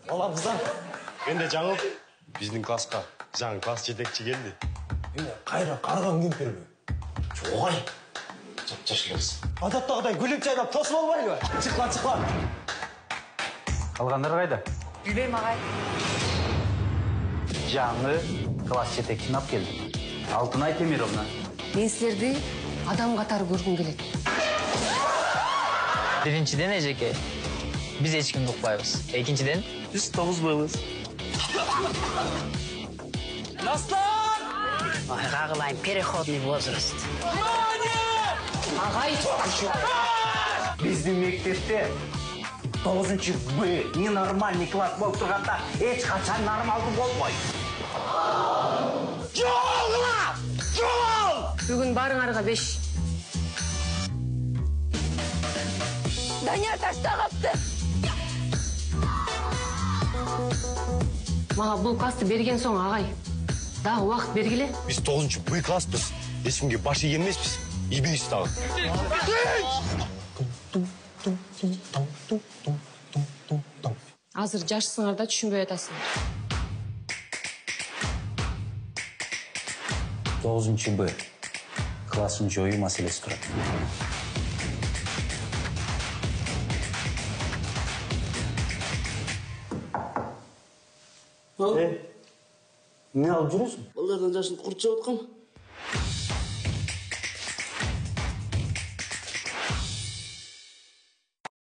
Баламыздан. Ben de жаңыл. Біздің классқа жаңа класс жетекші келді. Қайра қарған кемпір ме? Жоғай. Жап-жашылығыз. Адаттағыдай гүліп жайнап тосып алмайлы. Шықла. Қалғандар қайда? Білбеймін ағай. Жаңы класс жетекшіні алып келді. Алтынай Темировна. Мен сілерді адам қатары көргім келеді. Биринчиден эжеке, биз эч кимди укпайбыз. Экинчиден биз тогузбайбыз. Достар! Айга кылайын, переходный возраст. Ағай! Біздің мектепте 9-шы Б ненормальный класс болып тұрғанда еш қашан нормалды болмайды. Жол! Бүгін барыңарға 5. Данияр таштағапты. Маға бұл класты берген соң, ағай. Дағы уақыт бергіле. Біз 9-шы Б класспыз. Ешкімге баш емеспіз. Ибейсіз тағы. Азыр жашсыңар да түшінбей атасыңар. 9-шы Б классын жою мәселесі тұрады. Не алып жүресің? Балдардан жасын құртса отқан.